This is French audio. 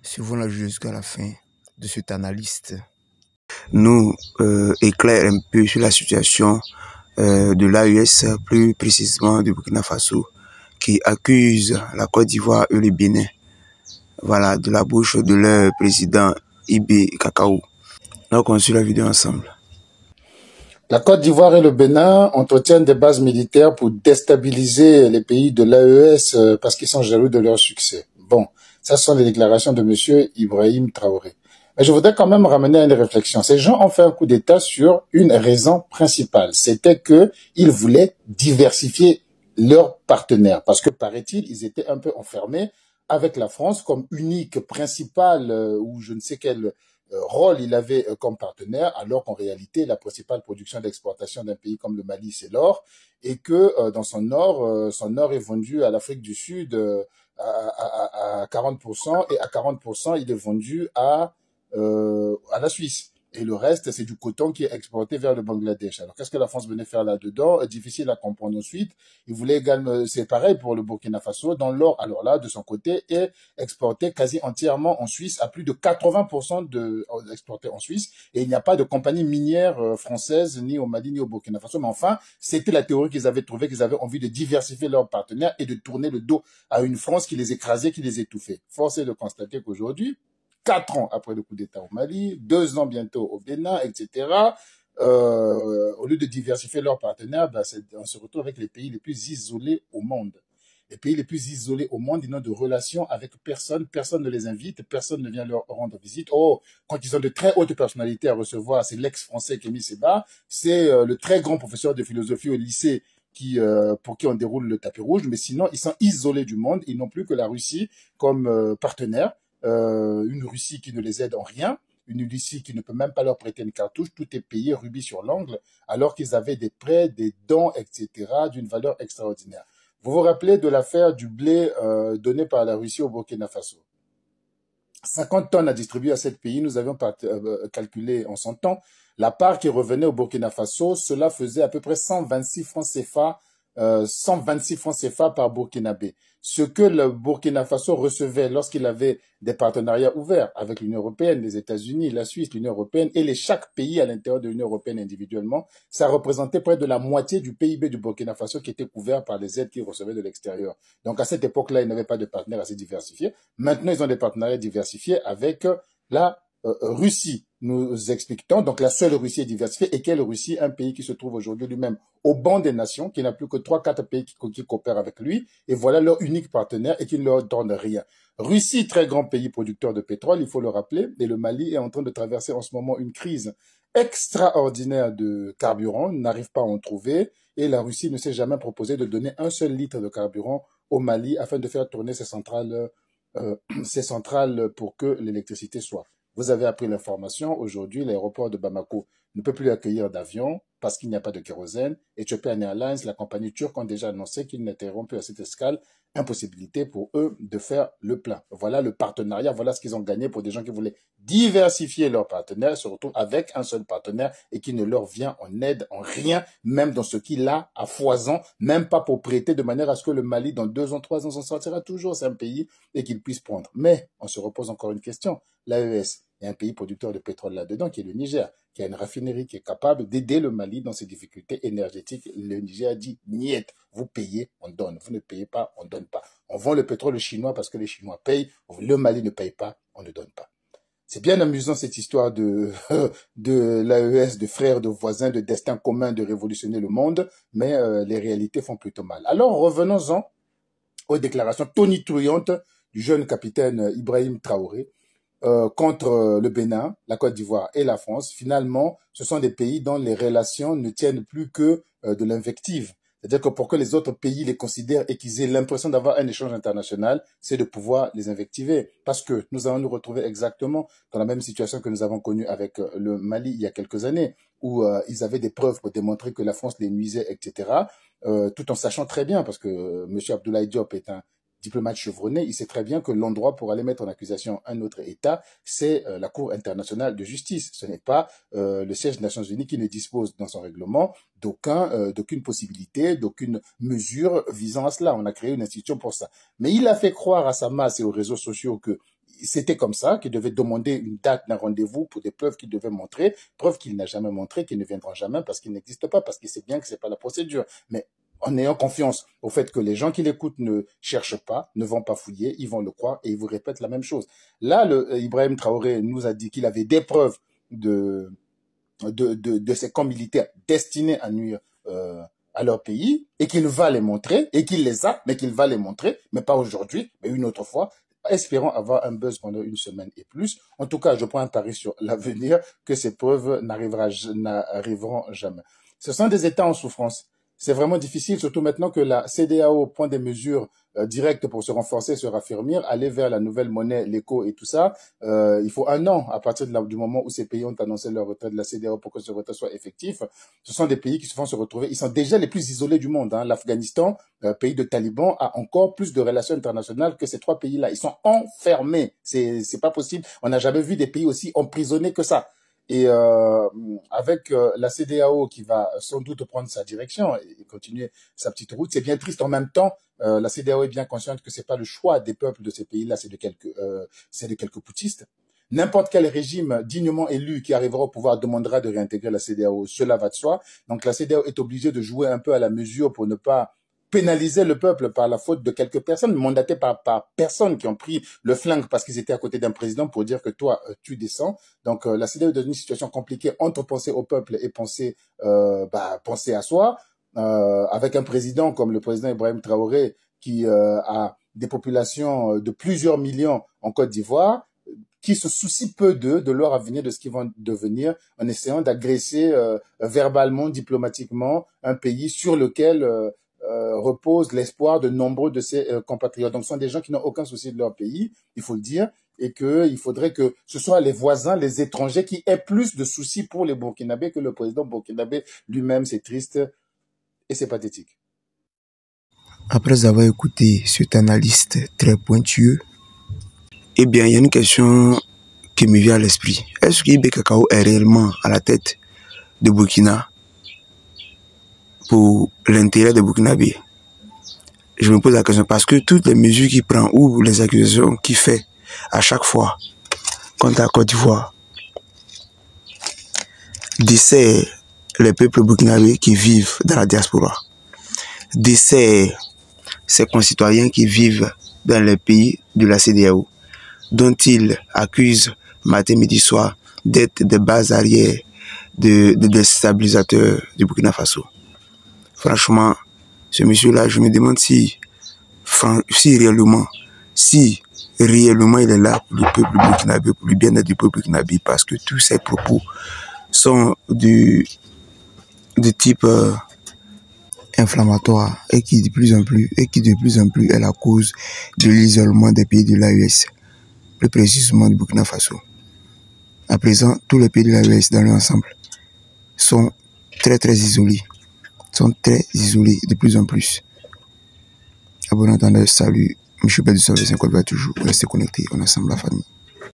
Suivons-la jusqu'à la fin de cette analyse. Nous éclaire un peu sur la situation de l'AES, plus précisément du Burkina Faso, qui accuse la Côte d'Ivoire et le Bénin, voilà, de la bouche de leur président Ibé Cacao. Donc on suit la vidéo ensemble. La Côte d'Ivoire et le Bénin entretiennent des bases militaires pour déstabiliser les pays de l'AES parce qu'ils sont jaloux de leur succès. Bon, ça ce sont les déclarations de M. Ibrahim Traoré. Mais je voudrais quand même ramener à une réflexion. Ces gens ont fait un coup d'État sur une raison principale. C'était qu'ils voulaient diversifier leurs partenaires. Parce que, paraît-il, ils étaient un peu enfermés avec la France comme unique principale ou je ne sais quel rôle il avait comme partenaire, alors qu'en réalité, la principale production d'exportation d'un pays comme le Mali, c'est l'or, et que dans son or est vendu à l'Afrique du Sud à 40%, et à 40%, il est vendu à la Suisse. Et le reste, c'est du coton qui est exporté vers le Bangladesh. Alors, qu'est-ce que la France venait faire là-dedans? Difficile à comprendre ensuite. Il voulait également, c'est pareil pour le Burkina Faso, dans l'or, alors là, de son côté, est exporté quasi entièrement en Suisse, à plus de 80% exporté en Suisse. Et il n'y a pas de compagnie minière française, ni au Mali, ni au Burkina Faso. Mais enfin, c'était la théorie qu'ils avaient trouvée, qu'ils avaient envie de diversifier leurs partenaires et de tourner le dos à une France qui les écrasait, qui les étouffait. Force est de constater qu'aujourd'hui, 4 ans après le coup d'État au Mali, 2 ans bientôt au Bénin, etc., au lieu de diversifier leurs partenaires, on se retrouve avec les pays les plus isolés au monde. Les pays les plus isolés au monde, ils n'ont de relation avec personne, personne ne les invite, personne ne vient leur rendre visite. Oh, quand ils ont de très hautes personnalités à recevoir, c'est l'ex-français Kémy Séba, c'est le très grand professeur de philosophie au lycée pour qui on déroule le tapis rouge, mais sinon, ils sont isolés du monde, ils n'ont plus que la Russie comme partenaire. Une Russie qui ne les aide en rien, une Russie qui ne peut même pas leur prêter une cartouche, tout est payé rubis sur l'ongle, alors qu'ils avaient des prêts, des dons, etc., d'une valeur extraordinaire. Vous vous rappelez de l'affaire du blé donné par la Russie au Burkina Faso? 50 tonnes à distribuer à 7 pays, nous avions calculé en son temps. La part qui revenait au Burkina Faso, cela faisait à peu près 126 francs CFA 126 francs CFA par burkinabé. Ce que le Burkina Faso recevait lorsqu'il avait des partenariats ouverts avec l'Union européenne, les États-Unis, la Suisse, l'Union européenne et chaque pays à l'intérieur de l'Union européenne individuellement, ça représentait près de la moitié du PIB du Burkina Faso qui était couvert par les aides qu'ils recevaient de l'extérieur. Donc à cette époque-là, ils n'avaient pas de partenaires assez diversifiés. Maintenant, ils ont des partenariats diversifiés avec la Russie, nous expliquons. Donc la seule Russie est diversifiée. Et quelle Russie? Un pays qui se trouve aujourd'hui lui-même au banc des nations, qui n'a plus que 3-4 pays qui coopèrent avec lui. Et voilà leur unique partenaire et qui ne leur donne rien. Russie, très grand pays producteur de pétrole, il faut le rappeler. Et le Mali est en train de traverser en ce moment une crise extraordinaire de carburant, n'arrive pas à en trouver. Et la Russie ne s'est jamais proposé de donner un seul litre de carburant au Mali afin de faire tourner ces centrales pour que l'électricité soit. Vous avez appris l'information. Aujourd'hui, l'aéroport de Bamako ne peut plus accueillir d'avions parce qu'il n'y a pas de kérosène. Ethiopian Airlines, la compagnie turque, ont déjà annoncé qu'ils n'atterriront plus à cette escale. Impossibilité pour eux de faire le plein. Voilà le partenariat, voilà ce qu'ils ont gagné pour des gens qui voulaient diversifier leurs partenaires, se retrouvent avec un seul partenaire et qui ne leur vient en aide en rien, même dans ce qu'il a à foison, même pas pour prêter de manière à ce que le Mali, dans 2 ans, 3 ans, s'en sortira toujours. C'est un pays et qu'il puisse prendre. Mais on se repose encore une question. L'AES, il y a un pays producteur de pétrole là-dedans qui est le Niger, qui a une raffinerie qui est capable d'aider le Mali dans ses difficultés énergétiques. Le Niger a dit, niet, vous payez, on donne. Vous ne payez pas, on ne donne pas. On vend le pétrole aux Chinois parce que les Chinois payent. Le Mali ne paye pas, on ne donne pas. C'est bien amusant cette histoire de l'AES, de frères, de voisins, de destin commun, de révolutionner le monde, mais les réalités font plutôt mal. Alors revenons-en aux déclarations tonitruantes du jeune capitaine Ibrahim Traoré, contre le Bénin, la Côte d'Ivoire et la France. Finalement, ce sont des pays dont les relations ne tiennent plus que de l'invective. C'est-à-dire que pour que les autres pays les considèrent et qu'ils aient l'impression d'avoir un échange international, c'est de pouvoir les invectiver. Parce que nous allons nous retrouver exactement dans la même situation que nous avons connue avec le Mali il y a quelques années, où ils avaient des preuves pour démontrer que la France les nuisait, etc., tout en sachant très bien, parce que M. Abdoulaye Diop est un diplomate chevronné, il sait très bien que l'endroit pour aller mettre en accusation un autre État, c'est la Cour internationale de justice. Ce n'est pas le siège des Nations Unies qui ne dispose dans son règlement d'aucune possibilité, d'aucune mesure visant à cela. On a créé une institution pour ça. Mais il a fait croire à sa masse et aux réseaux sociaux que c'était comme ça, qu'il devait demander une date d'un rendez-vous pour des preuves qu'il devait montrer, preuves qu'il n'a jamais montrées, qui ne viendront jamais parce qu'il n'existe pas, parce qu'il sait bien que c'est pas la procédure. Mais en ayant confiance au fait que les gens qui l'écoutent ne cherchent pas, ne vont pas fouiller, ils vont le croire et ils vous répètent la même chose. Là, Ibrahim Traoré nous a dit qu'il avait des preuves de ces camps militaires destinés à nuire à leur pays et qu'il va les montrer et qu'il les a, mais qu'il va les montrer, mais pas aujourd'hui, mais une autre fois. Espérons avoir un buzz pendant une semaine et plus. En tout cas, je prends un pari sur l'avenir que ces preuves n'arriveront jamais. Ce sont des États en souffrance. C'est vraiment difficile, surtout maintenant que la CEDEAO prend des mesures directes pour se renforcer, se raffermir, aller vers la nouvelle monnaie, l'éco et tout ça. Il faut un an à partir du moment où ces pays ont annoncé leur retrait de la CEDEAO pour que ce retrait soit effectif. Ce sont des pays qui se vont se retrouver. Ils sont déjà les plus isolés du monde. Hein. L'Afghanistan, pays de talibans, a encore plus de relations internationales que ces trois pays-là. Ils sont enfermés. C'est pas possible. On n'a jamais vu des pays aussi emprisonnés que ça. Et avec la CEDEAO qui va sans doute prendre sa direction et continuer sa petite route, c'est bien triste. En même temps, la CEDEAO est bien consciente que c'est pas le choix des peuples de ces pays-là, c'est de quelques putschistes. N'importe quel régime dignement élu qui arrivera au pouvoir demandera de réintégrer la CEDEAO. Cela va de soi. Donc la CEDEAO est obligée de jouer un peu à la mesure pour ne pas pénaliser le peuple par la faute de quelques personnes, mandatées par personnes qui ont pris le flingue parce qu'ils étaient à côté d'un président pour dire que toi, tu descends. Donc, la CEDEAO est dans une situation compliquée entre penser au peuple et penser à soi, avec un président comme le président Ibrahim Traoré qui a des populations de plusieurs millions en Côte d'Ivoire, qui se soucient peu d'eux, de leur avenir, de ce qu'ils vont devenir, en essayant d'agresser verbalement, diplomatiquement, un pays sur lequel repose l'espoir de nombreux de ses compatriotes. Donc, ce sont des gens qui n'ont aucun souci de leur pays, il faut le dire, et qu'il faudrait que ce soit les voisins, les étrangers qui aient plus de soucis pour les Burkinabés que le président burkinabé lui-même. C'est triste et c'est pathétique. Après avoir écouté cet analyste très pointueux, eh bien, il y a une question qui me vient à l'esprit. Est-ce qu'Ibé Kakao est réellement à la tête de Burkina pour l'intérêt des Burkinabés? Je me pose la question parce que toutes les mesures qu'il prend ou les accusations qu'il fait à chaque fois contre la Côte d'Ivoire dessert les peuples burkinabés qui vivent dans la diaspora, dessert ses concitoyens qui vivent dans les pays de la CEDEAO, dont il accuse matin, midi, soir d'être des bases arrières des déstabilisateurs du Burkina Faso. Franchement, ce monsieur-là, je me demande si réellement il est là pour le peuple burkinabé, pour le bien-être du peuple burkinabé, parce que tous ces propos sont du type inflammatoire et qui de plus en plus est la cause de l'isolement des pays de l'AES, plus précisément du Burkina Faso. À présent, tous les pays de l'AES dans l'ensemble sont très isolés. De plus en plus. À bon entendeur, salut, M. Bédou Salvé, toujours restez connectés, on assemble la famille.